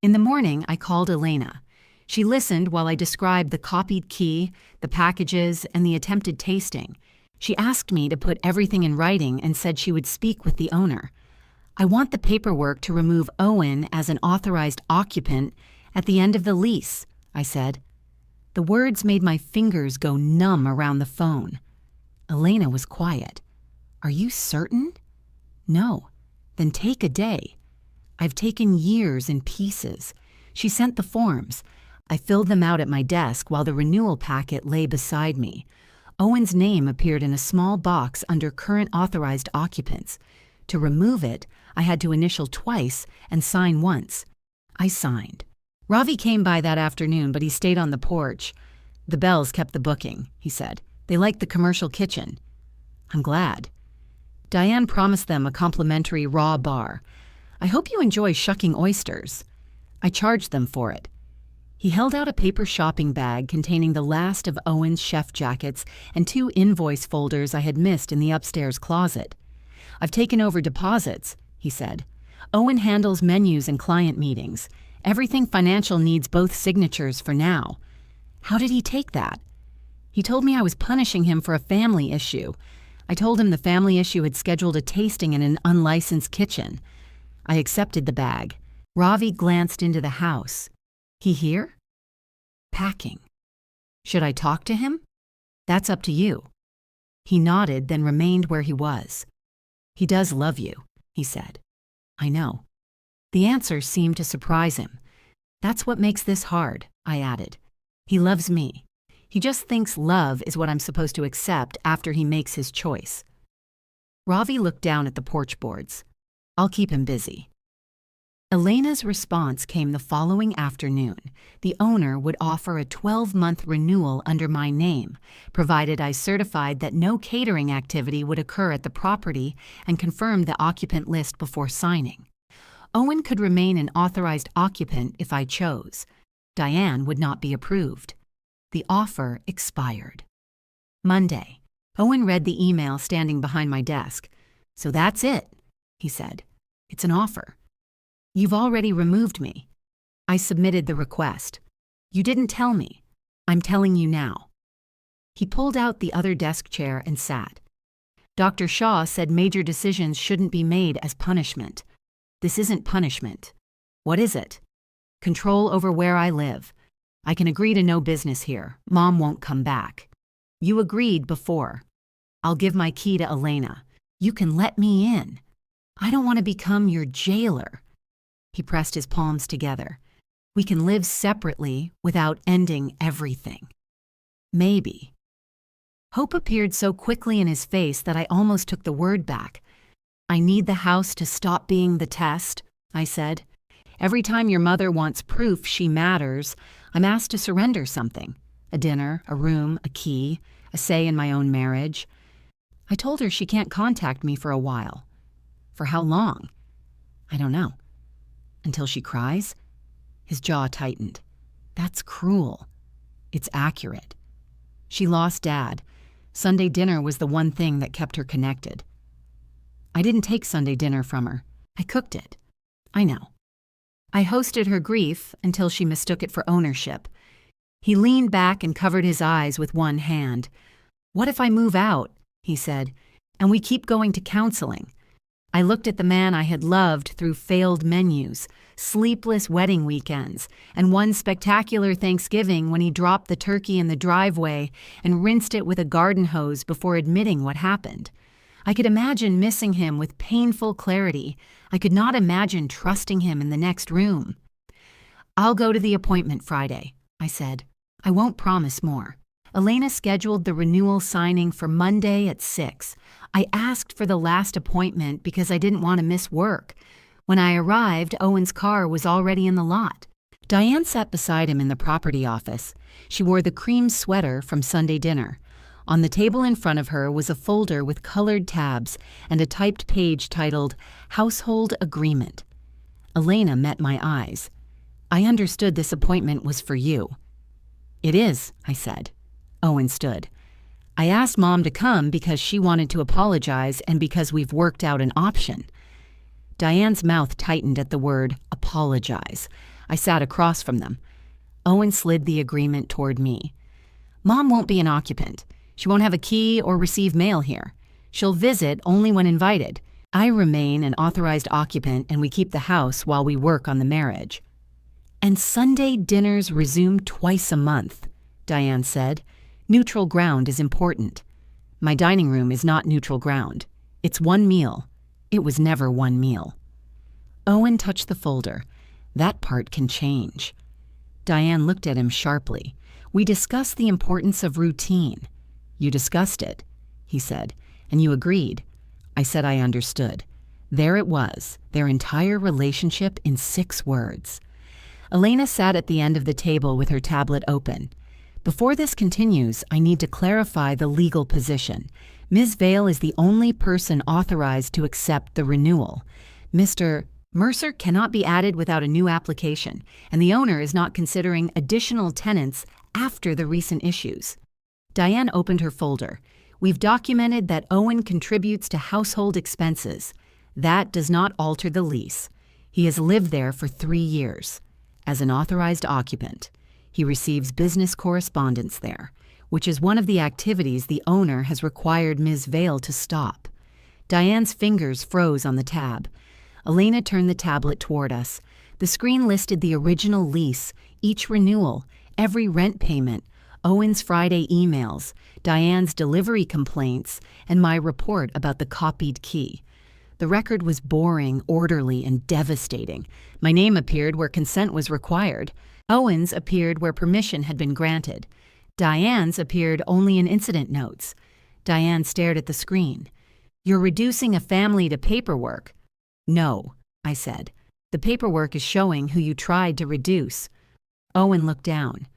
Speaker 1: In the morning, I called Elena. She listened while I described the copied key, the packages, and the attempted tasting. She asked me to put everything in writing and said she would speak with the owner. "I want the paperwork to remove Owen as an authorized occupant at the end of the lease," I said. The words made my fingers go numb around the phone. Elena was quiet. "Are you certain?" "No." "Then take a day." "I've taken years in pieces." She sent the forms. I filled them out at my desk while the renewal packet lay beside me. Owen's name appeared in a small box under current authorized occupants. To remove it, I had to initial twice and sign once. I signed. Ravi came by that afternoon, but he stayed on the porch. "The Bells kept the booking," he said. "They liked the commercial kitchen." "I'm glad." Diane promised them a complimentary raw bar. "I hope you enjoy shucking oysters." I charged them for it. He held out a paper shopping bag containing the last of Owen's chef jackets and 2 invoice folders I had missed in the upstairs closet. "I've taken over deposits," he said. "Owen handles menus and client meetings. Everything financial needs both signatures for now." "How did he take that?" "He told me I was punishing him for a family issue. I told him the family issue had scheduled a tasting in an unlicensed kitchen." I accepted the bag. Ravi glanced into the house. "He here?" "Packing." "Should I talk to him?" "That's up to you." He nodded, then remained where he was. "He does love you," he said. "I know." The answer seemed to surprise him. "That's what makes this hard," I added. "He loves me. He just thinks love is what I'm supposed to accept after he makes his choice." Ravi looked down at the porch boards. "I'll keep him busy." Elena's response came the following afternoon. The owner would offer a 12-month renewal under my name, provided I certified that no catering activity would occur at the property and confirmed the occupant list before signing. Owen could remain an authorized occupant if I chose. Diane would not be approved. The offer expired. Monday. Owen read the email standing behind my desk. "So that's it," he said. "It's an offer." "You've already removed me." I submitted the request. "You didn't tell me. I'm telling you now." He pulled out the other desk chair and sat. "Dr. Shaw said major decisions shouldn't be made as punishment." "This isn't punishment." "What is it?" "Control over where I live. I can agree to no business here. Mom won't come back." "You agreed before." "I'll give my key to Elena. You can let me in." "I don't want to become your jailer." He pressed his palms together. "We can live separately without ending everything." "Maybe." Hope appeared so quickly in his face that I almost took the word back. "I need the house to stop being the test," I said. "Every time your mother wants proof she matters, I'm asked to surrender something. A dinner, a room, a key, a say in my own marriage." I told her she can't contact me for a while. "For how long?" "I don't know." "Until she cries?" His jaw tightened. "That's cruel." "It's accurate." She lost Dad. Sunday dinner was the one thing that kept her connected. "I didn't take Sunday dinner from her. I cooked it." "I know." I hosted her grief until she mistook it for ownership. He leaned back and covered his eyes with one hand. "What if I move out?" he said, "and we keep going to counseling?" I looked at the man I had loved through failed menus, sleepless wedding weekends, and one spectacular Thanksgiving when he dropped the turkey in the driveway and rinsed it with a garden hose before admitting what happened. I could imagine missing him with painful clarity. I could not imagine trusting him in the next room. "I'll go to the appointment Friday," I said. "I won't promise more." Elena scheduled the renewal signing for Monday at 6. I asked for the last appointment because I didn't want to miss work. When I arrived, Owen's car was already in the lot. Diane sat beside him in the property office. She wore the cream sweater from Sunday dinner. On the table in front of her was a folder with colored tabs and a typed page titled Household Agreement. Elena met my eyes. "I understood this appointment was for you." "It is," I said. Owen stood. "I asked Mom to come because she wanted to apologize and because we've worked out an option." Diane's mouth tightened at the word apologize. I sat across from them. Owen slid the agreement toward me. "Mom won't be an occupant. She won't have a key or receive mail here. She'll visit only when invited. I remain an authorized occupant and we keep the house while we work on the marriage." "And Sunday dinners resume twice a month," Diane said. "Neutral ground is important." "My dining room is not neutral ground. It's one meal." It was never one meal. Owen touched the folder. "That part can change." Diane looked at him sharply. "We discussed the importance of routine." "You discussed it," he said, "and you agreed." I said I understood. There it was, their entire relationship in 6 words. Elena sat at the end of the table with her tablet open. "Before this continues, I need to clarify the legal position. Ms. Vale is the only person authorized to accept the renewal. Mr. Mercer cannot be added without a new application, and the owner is not considering additional tenants after the recent issues." Diane opened her folder. "We've documented that Owen contributes to household expenses. That does not alter the lease. He has lived there for 3 years. As an authorized occupant, he receives business correspondence there, which is one of the activities the owner has required Ms. Vale to stop." Diane's fingers froze on the tab. Elena turned the tablet toward us. The screen listed the original lease, each renewal, every rent payment, Owen's Friday emails, Diane's delivery complaints, and my report about the copied key. The record was boring, orderly, and devastating. My name appeared where consent was required. Owen's appeared where permission had been granted. Diane's appeared only in incident notes. Diane stared at the screen. "You're reducing a family to paperwork." "No," I said. "The paperwork is showing who you tried to reduce." Owen looked down.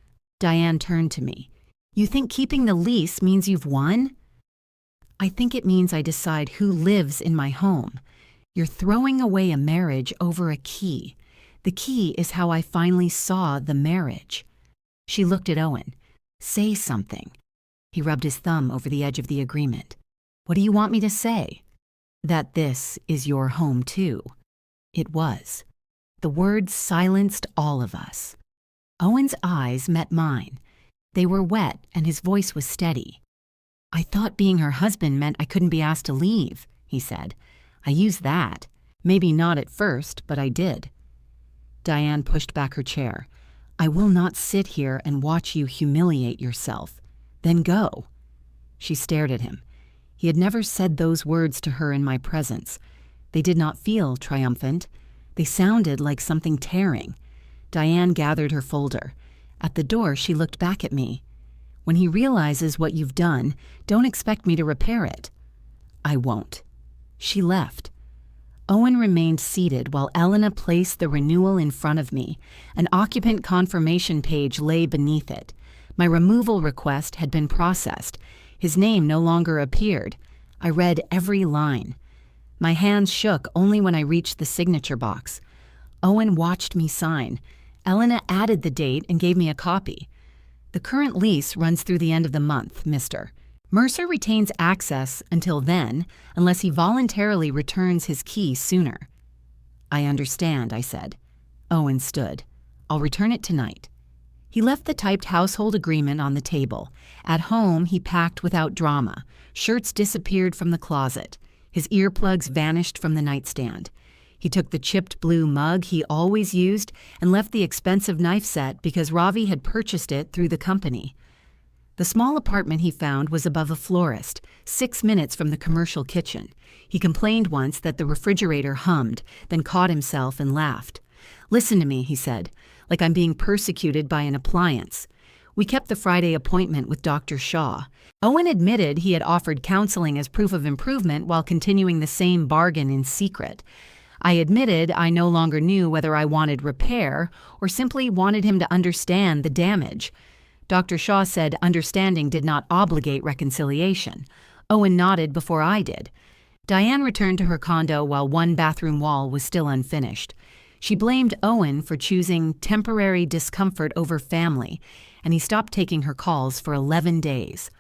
Speaker 1: Diane turned to me. "You think keeping the lease means you've won?" "I think it means I decide who lives in my home. You're throwing away a marriage over a key. The key is how I finally saw the marriage." She looked at Owen. "Say something." He rubbed his thumb over the edge of the agreement. "What do you want me to say?" "That this is your home too." It was. The words silenced all of us. Owen's eyes met mine. They were wet and his voice was steady. "I thought being her husband meant I couldn't be asked to leave," he said. "I used that. Maybe not at first, but I did." Diane pushed back her chair. "I will not sit here and watch you humiliate yourself. Then go." She stared at him. He had never said those words to her in my presence. They did not feel triumphant. They sounded like something tearing. Diane gathered her folder. At the door, she looked back at me. "When he realizes what you've done, don't expect me to repair it." "I won't." She left. Owen remained seated while Elena placed the renewal in front of me. An occupant confirmation page lay beneath it. My removal request had been processed. His name no longer appeared. I read every line. My hands shook only when I reached the signature box. Owen watched me sign. Elena added the date and gave me a copy. "The current lease runs through the end of the month, Mr. Mercer retains access until then, unless he voluntarily returns his key sooner." "I understand," I said. Owen stood. I'll return it tonight. He left the typed household agreement on the table. At home, he packed without drama. Shirts disappeared from the closet. His earplugs vanished from the nightstand. He took the chipped blue mug he always used and left the expensive knife set because Ravi had purchased it through the company. The small apartment he found was above a florist, 6 minutes from the commercial kitchen. He complained once that the refrigerator hummed, then caught himself and laughed. "Listen to me," he said, "like I'm being persecuted by an appliance." We kept the Friday appointment with Dr. Shaw. Owen admitted he had offered counseling as proof of improvement while continuing the same bargain in secret. I admitted I no longer knew whether I wanted repair or simply wanted him to understand the damage. Dr. Shaw said understanding did not obligate reconciliation. Owen nodded before I did. Diane returned to her condo while one bathroom wall was still unfinished. She blamed Owen for choosing temporary discomfort over family, and he stopped taking her calls for 11 days.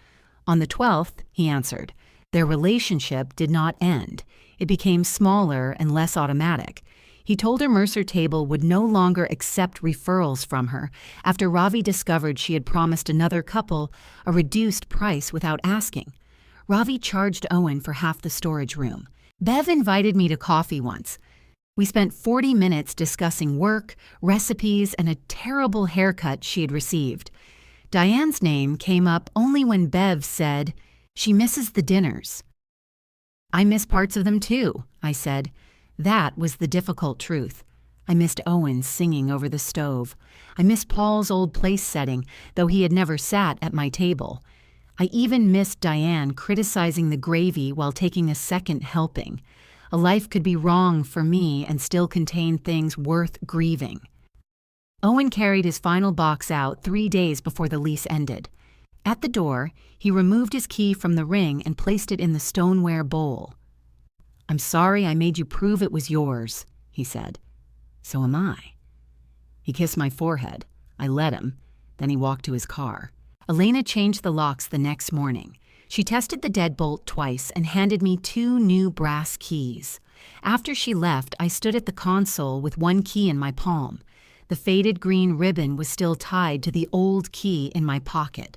Speaker 1: On the 12th, he answered. Their relationship did not end. It became smaller and less automatic. He told her Mercer Table would no longer accept referrals from her after Ravi discovered she had promised another couple a reduced price without asking. Ravi charged Owen for half the storage room. Bev invited me to coffee once. We spent 40 minutes discussing work, recipes, and a terrible haircut she had received. Diane's name came up only when Bev said, "She misses the dinners." "I miss parts of them too," I said. That was the difficult truth. I missed Owen singing over the stove. I missed Paul's old place setting, though he had never sat at my table. I even missed Diane criticizing the gravy while taking a second helping. A life could be wrong for me and still contain things worth grieving. Owen carried his final box out 3 days before the lease ended. At the door, he removed his key from the ring and placed it in the stoneware bowl. "I'm sorry I made you prove it was yours," he said. "So am I." He kissed my forehead. I let him. Then he walked to his car. Elena changed the locks the next morning. She tested the deadbolt twice and handed me 2 new brass keys. After she left, I stood at the console with one key in my palm. The faded green ribbon was still tied to the old key in my pocket.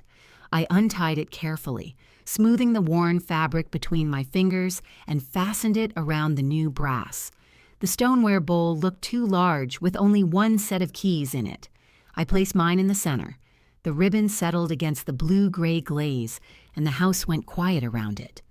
Speaker 1: I untied it carefully, smoothing the worn fabric between my fingers, and fastened it around the new brass. The stoneware bowl looked too large with only one set of keys in it. I placed mine in the center. The ribbon settled against the blue-gray glaze, and the house went quiet around it.